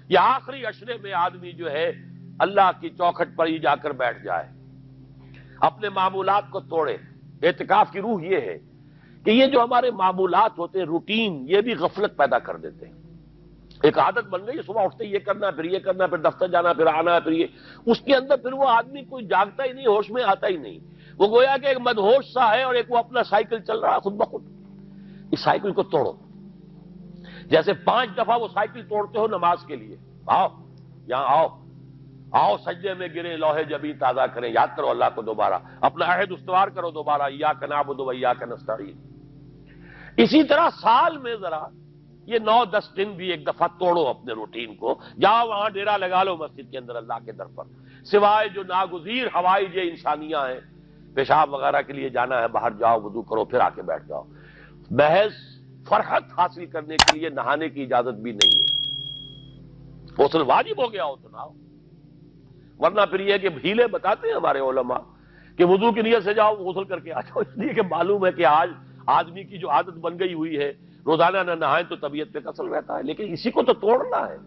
یہ آخری عشرے میں آدمی جو ہے اللہ کی چوکھٹ پر ہی جا کر بیٹھ جائے، اپنے معمولات کو توڑے۔ اعتکاف کی روح یہ ہے کہ یہ جو ہمارے معمولات ہوتے ہیں، روٹین، یہ بھی غفلت پیدا کر دیتے ہیں۔ ایک عادت بن گئی، صبح اٹھتے یہ کرنا، پھر یہ کرنا، پھر دفتر جانا، پھر آنا، پھر یہ، اس کے اندر پھر وہ آدمی کوئی جاگتا ہی نہیں، ہوش میں آتا ہی نہیں۔ وہ گویا کہ ایک مدہوش سا ہے اور ایک وہ اپنا سائیکل چل رہا ہے خود بخود۔ اس سائیکل کو توڑو، جیسے 5 دفعہ وہ سائیکل توڑتے ہو نماز کے لیے۔ آؤ یہاں آؤ، آؤ سجدے میں گرے، لوح جبین تازہ کریں، یاد کرو اللہ کو دوبارہ، اپنا عہد استوار کرو دوبارہ، ایاک نعبد و ایاک نستعین۔ اسی طرح سال میں ذرا یہ 9-10 دن بھی ایک دفعہ توڑو اپنے روٹین کو، جاؤ وہاں ڈیرا لگا لو مسجد کے اندر اللہ کے در پر، سوائے جو ناگزیر حوائج انسانیاں ہیں، پیشاب وغیرہ کے لیے جانا ہے باہر، جاؤ وضو کرو پھر آ کے بیٹھ جاؤ۔ محض فرحت حاصل کرنے کے لیے نہانے کی اجازت بھی نہیں ہے، غسل واجب ہو گیا ہو تو نہاؤ، ورنہ پھر یہ کہ ہیلے بتاتے ہیں ہمارے علماء کہ وضو کی نیت سے جاؤ غسل کر کے آ جاؤ، اس لیے کہ معلوم ہے کہ آج آدمی کی جو عادت بن گئی ہوئی ہے روزانہ نہ نہائیں تو طبیعت پہ کسل رہتا ہے، لیکن اسی کو تو توڑنا ہے،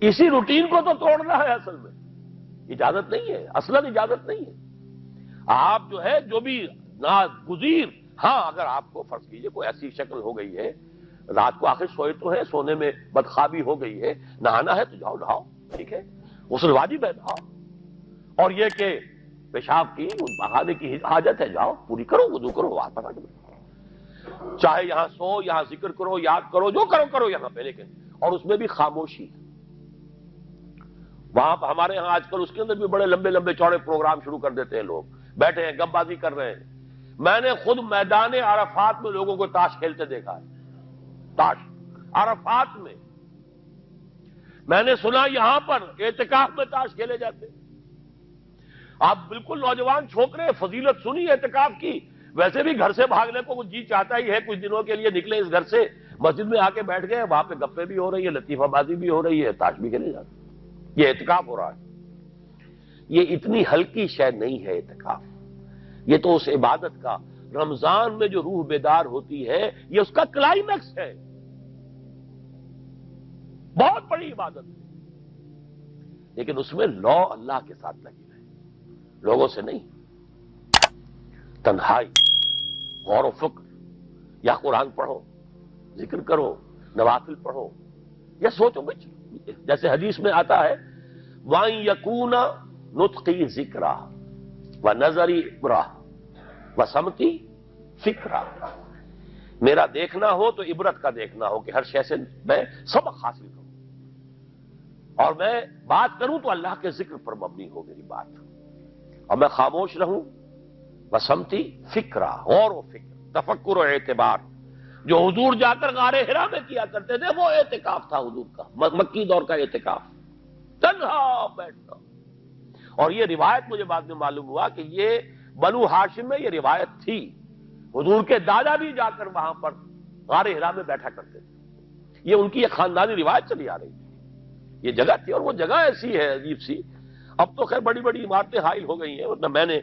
اسی روٹین کو تو توڑنا ہے۔ اصل میں اجازت نہیں ہے، اصلاً اجازت نہیں ہے۔ آپ جو ہے جو بھی ناگزیر، ہاں اگر آپ کو فرض کیجئے کوئی ایسی شکل ہو گئی ہے، رات کو آخر سوئے تو ہے، سونے میں بدخوابی ہو گئی ہے، نہانا ہے تو جاؤ نہاؤ، ٹھیک ہے، غسل واجب ہے نہاؤ، اور یہ کہ پیشاب کی بہانے کی حاجت ہے جاؤ پوری کرو، وضو کرو، واپس آ کے چاہے یہاں سو، یہاں ذکر کرو، یاد کرو، جو کرو کرو یہاں پہ، لیکن اور اس میں بھی خاموشی۔ وہاں ہمارے ہاں آج کل اس کے اندر بھی بڑے لمبے لمبے چوڑے پروگرام شروع کر دیتے ہیں، لوگ بیٹھے ہیں گپ بازی کر رہے ہیں۔ میں نے خود میدان عرفات میں لوگوں کو تاش کھیلتے دیکھا ہے، تاش عرفات میں۔ میں نے سنا یہاں پر اعتکاف میں تاش کھیلے جاتے ہیں۔ آپ بالکل نوجوان چھوکرے، فضیلت سنی اعتکاف کی، ویسے بھی گھر سے بھاگنے کو جی چاہتا ہی ہے، کچھ دنوں کے لیے نکلے اس گھر سے، مسجد میں آ کے بیٹھ گئے، وہاں پہ گپیں بھی ہو رہی ہے، لطیفہ بازی بھی ہو رہی ہے، تاش بھی کھیلے جاتے ہیں، یہ اعتکاف ہو رہا ہے۔ یہ اتنی ہلکی شے نہیں ہے اعتکاف، یہ تو اس عبادت کا، رمضان میں جو روح بیدار ہوتی ہے یہ اس کا کلائمیکس ہے، بہت بڑی عبادت ہے، لیکن اس میں لو اللہ کے ساتھ لگی رہے، لوگوں سے نہیں، تنہائی، غور و فکر، یا قرآن پڑھو، ذکر کرو، نوافل پڑھو، یا سوچو بچ، جیسے حدیث میں آتا ہے وَأَن يَكُونَ نُطْقِي ذِكْرًا وَنَظَرِي عِبْرَةً وَسَمْتِي فِكْرًا، میرا دیکھنا ہو تو عبرت کا دیکھنا ہو کہ ہر شے سے میں سبق حاصل کروں، اور میں بات کروں تو اللہ کے ذکر پر مبنی ہو میری بات، اور میں خاموش رہوں، وَسَمْتِي فِكْرًا، غور و فکر، تفکر و اعتبار، جو حضور جا کر غار حرا میں کیا کرتے تھے وہ اعتکاف تھا حضور کا، مکی دور کا اعتکاف، تنہا بیٹھنا۔ اور یہ روایت مجھے بعد میں معلوم ہوا کہ یہ بنو ہاشم میں یہ روایت تھی، حضور کے دادا بھی جا کر وہاں پر غار حرا میں بیٹھا کرتے تھے، یہ ان کی ایک خاندانی روایت چلی آ رہی تھی، یہ جگہ تھی، اور وہ جگہ ایسی ہے عجیب سی، اب تو خیر بڑی بڑی عمارتیں حائل ہو گئی ہیں، ورنہ میں نے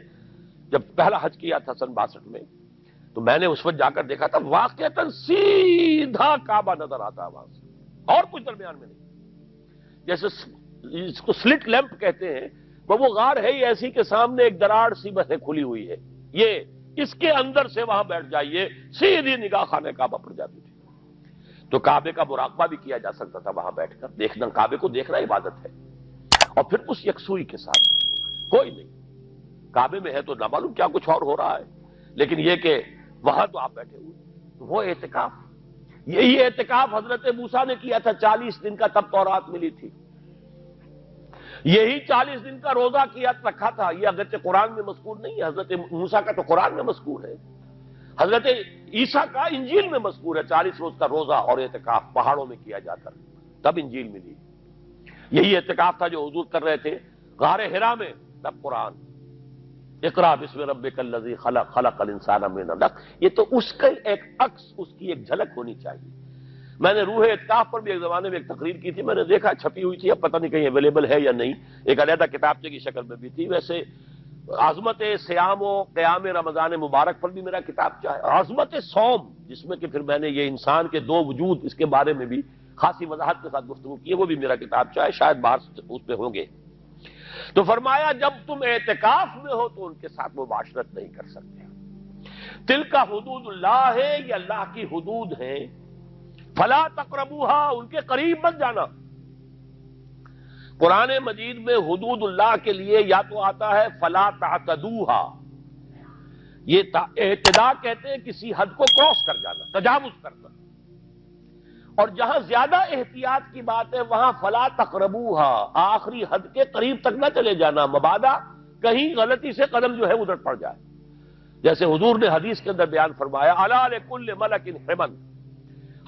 جب پہلا حج کیا تھا سن 62 میں، تو میں نے اس وقت جا کر دیکھا تھا واقعتاً سیدھا کعبہ نظر آتا ہے وہاں سے، اور کچھ درمیان میں نہیں، جیسے اس کو سلٹ لیمپ کہتے ہیں، وہ غار ہے ہی ایسی کہ سامنے ایک دراڑ سی بس کھلی ہوئی ہے، یہ اس کے اندر سے وہاں بیٹھ جائیے سیدھی نگاہ خانہ کعبہ پر جاتی تھی، تو کعبے کا مراقبہ بھی کیا جا سکتا تھا وہاں بیٹھ کر، دیکھنا کعبے کو دیکھنا عبادت ہے، اور پھر اس یکسوئی کے ساتھ کوئی نہیں، کعبے میں ہے تو نہ معلوم کیا کچھ اور ہو رہا ہے، لیکن یہ کہ وہاں تو آپ بیٹھے ہوئے، وہ اعتکاف، یہی اعتکاف حضرت موسیٰ نے کیا تھا 40 دن کا، تب تورات ملی تھی، یہی 40 دن کا روزہ کیا رکھا تھا، یہ اگرچہ قرآن میں مذکور نہیں ہے، حضرت موسیٰ کا تو قرآن میں مذکور ہے، حضرت عیسیٰ کا انجیل میں مذکور ہے، 40 روز کا روزہ اور اعتکاف پہاڑوں میں کیا جا کر، تب انجیل ملی، یہی اعتکاف تھا جو حضور کر رہے تھے غار حرا میں، تب قرآن، اقرا بسم ربک الذی خلق، خلق الانسان من علق، یہ تو اس کا ایک عکس، اس کی ایک جھلک ہونی چاہیے۔ میں نے روح اعتکاف پر بھی ایک زمانے میں ایک تقریر کی تھی، میں نے دیکھا چھپی ہوئی تھی، اب پتہ نہیں کہیں اویلیبل ہے یا نہیں، ایک علیحدہ کتابچے کی شکل میں بھی تھی، ویسے عظمت سیام و قیام رمضان مبارک پر بھی میرا کتابچہ ہے، اور عظمت صوم، جس میں کہ پھر میں نے یہ انسان کے 2 وجود اس کے بارے میں بھی خاصی وضاحت کے ساتھ گفتگو کی ہے، وہ بھی میرا کتابچہ ہے، شاید باہر اس پہ ہوں گے۔ تو فرمایا جب تم اعتکاف میں ہو تو ان کے ساتھ مباشرت نہیں کر سکتے۔ تلک حدود اللہ ہے، یہ اللہ کی حدود ہیں، فلا تقربوہا، ان کے قریب مت جانا۔ قرآن مجید میں حدود اللہ کے لیے یا تو آتا ہے فلا تعتدوہا، یہ اعتداء کہتے ہیں کسی حد کو کراس کر جانا، تجاوز کرنا، اور جہاں زیادہ احتیاط کی بات ہے وہاں فلا تقربوہا، آخری حد کے قریب تک نہ چلے جانا، مبادا کہیں غلطی سے قدم جو ہے ادھر پڑ جائے۔ جیسے حضور نے حدیث کے اندر بیان فرمایا الا لکل ملک حمن،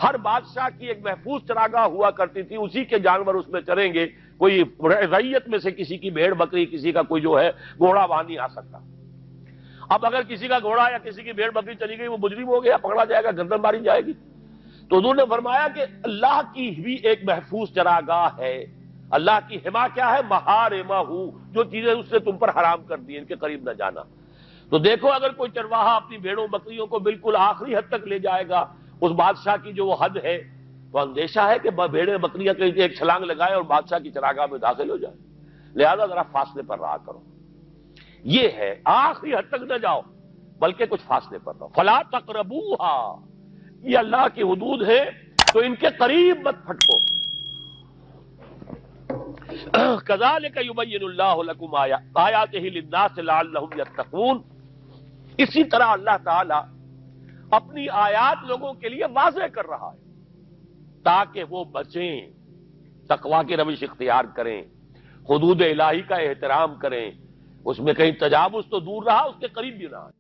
ہر بادشاہ کی ایک محفوظ چراگاہ ہوا کرتی تھی، اسی کے جانور اس میں چریں گے، کوئی رعیت میں سے کسی کی بھیڑ بکری، کسی کا کوئی جو ہے گھوڑا وہاں نہیں آ سکتا۔ اب اگر کسی کا گھوڑا یا کسی کی بھیڑ بکری چلی گئی، وہ مجرم ہو گیا، پکڑا جائے گا، گردن ماری جائے گی۔ تو حضور نے فرمایا کہ اللہ کی بھی ایک محفوظ چراگاہ ہے، اللہ کی حما کیا ہے؟ محارمہ، جو چیزیں اس نے تم پر حرام کر دی، ان کے قریب نہ جانا۔ تو دیکھو اگر کوئی چرواہا اپنی بھیڑوں بکریوں کو بالکل آخری حد تک لے جائے گا، اس بادشاہ کی جو وہ حد ہے، تو اندیشہ ہے کہ بھیڑیں بکریاں کہیں ایک چھلانگ لگائے اور بادشاہ کی چراگاہ میں داخل ہو جائے، لہذا ذرا فاصلے پر رہا کرو۔ یہ ہے آخری حد تک نہ جاؤ بلکہ کچھ فاصلے پر رہو۔ فلا تقربوہا، یہ اللہ کی حدود ہے تو ان کے قریب مت پھٹکو۔ کذالک یبین اللہ لکم آیاتہ للناس لعلہم یتقون، اسی طرح اللہ تعالی اپنی آیات لوگوں کے لیے واضح کر رہا ہے تاکہ وہ بچیں، تقویٰ کی روش اختیار کریں، حدود الہی کا احترام کریں، اس میں کہیں تجاوز تو دور رہا، اس کے قریب بھی نہ آئے۔